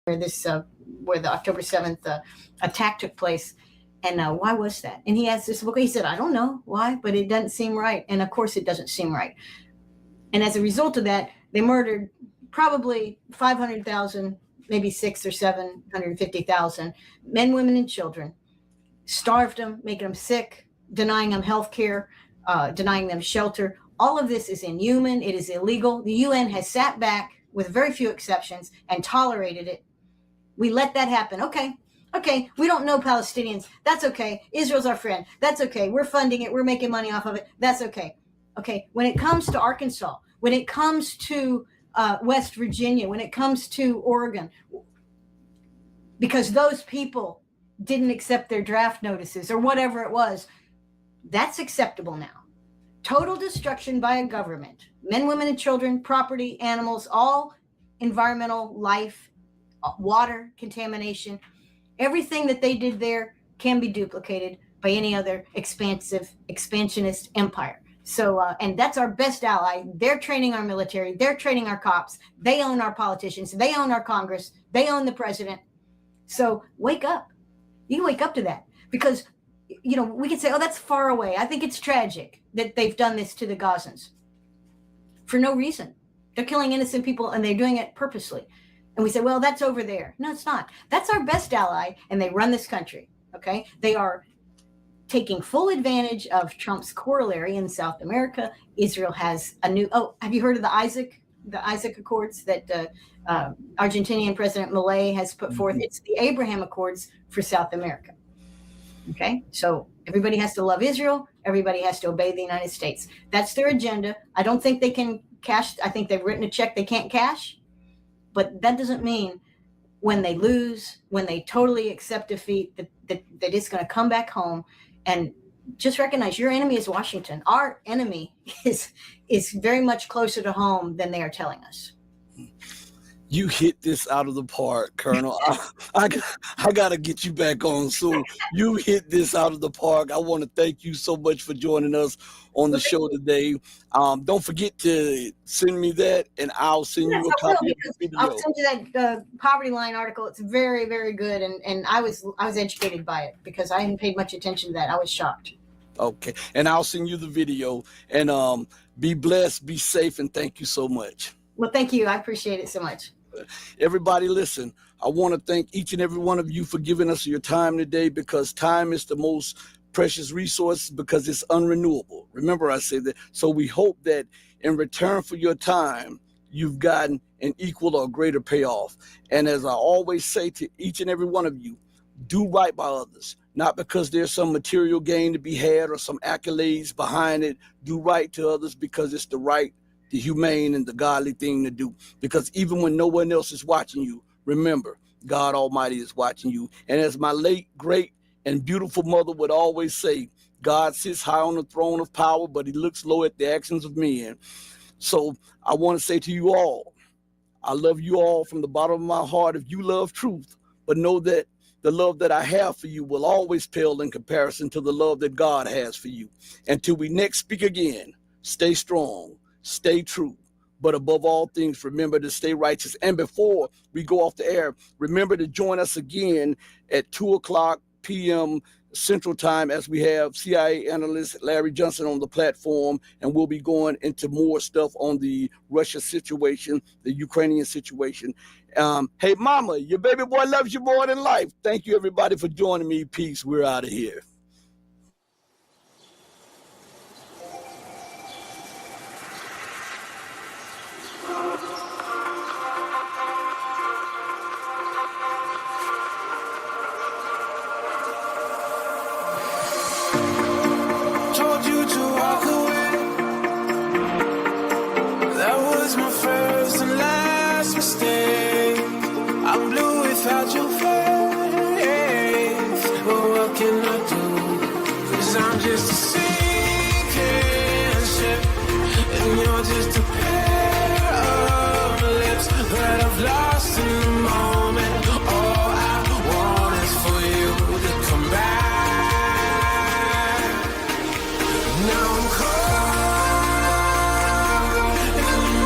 where the October 7th attack took place. And why was that? And he asked this book. He said, I don't know why, but it doesn't seem right. And of course it doesn't seem right. And as a result of that, they murdered probably 500,000, maybe 600,000 or 750,000 men, women, and children, starved them, making them sick, denying them health care, denying them shelter. All of this is inhuman. It is illegal. The UN has sat back with very few exceptions and tolerated it. We let that happen. Okay, we don't know Palestinians. That's okay. Israel's our friend. That's okay. We're funding it. We're making money off of it. That's okay. Okay, when it comes to Arkansas, when it comes to West Virginia, when it comes to Oregon, because those people didn't accept their draft notices or whatever it was, that's acceptable now. Total destruction by a government, men, women, and children, property, animals, all environmental life, water contamination. Everything that they did there can be duplicated by any other expansionist empire. So, and that's our best ally. They're training our military. They're training our cops. They own our politicians. They own our Congress. They own the president. So wake up. You can wake up to that, because, you know, we can say, oh, that's far away. I think it's tragic that they've done this to the Gazans for no reason. They're killing innocent people and they're doing it purposely. And we say, well, that's over there. No, it's not. That's our best ally, and they run this country, okay? They are taking full advantage of Trump's corollary in South America. Israel has a new, have you heard of the Isaac Accords that Argentinian President Milei has put forth? It's the Abraham Accords for South America, okay? So everybody has to love Israel. Everybody has to obey the United States. That's their agenda. I don't think they can cash. I think they've written a check they can't cash. But that doesn't mean when they lose, when they totally accept defeat, that it's going to come back home. And just recognize your enemy is Washington. Our enemy is very much closer to home than they are telling us. You hit this out of the park, Colonel. I got to get you back on soon. You hit this out of the park. I want to thank you so much for joining us on the show today. Don't forget to send me that, and I'll send you a copy of the video. I'll send you that Poverty Line article. It's very, very good, and I was educated by it because I hadn't paid much attention to that. I was shocked. Okay, and I'll send you the video. And be blessed, be safe, and thank you so much. Well, thank you. I appreciate it so much. Everybody listen, I want to thank each and every one of you for giving us your time today, because time is the most precious resource, because it's unrenewable. Remember I said that. So we hope that in return for your time, you've gotten an equal or greater payoff. And as I always say to each and every one of you, do right by others, not because there's some material gain to be had or some accolades behind it. Do right to others because it's the right, the humane, and the godly thing to do. Because even when no one else is watching you, remember, God Almighty is watching you. And as my late, great, and beautiful mother would always say, God sits high on the throne of power, but he looks low at the actions of men. So I want to say to you all, I love you all from the bottom of my heart if you love truth, but know that the love that I have for you will always pale in comparison to the love that God has for you. Until we next speak again, stay strong. Stay true, but above all things, remember to stay righteous. And before we go off the air, remember to join us again at 2:00 p.m. Central Time, as we have CIA analyst Larry Johnson on the platform, and we'll be going into more stuff on the Russia situation, the Ukrainian situation. Hey, mama, your baby boy loves you more than life. Thank you, everybody, for joining me. Peace. We're out of here.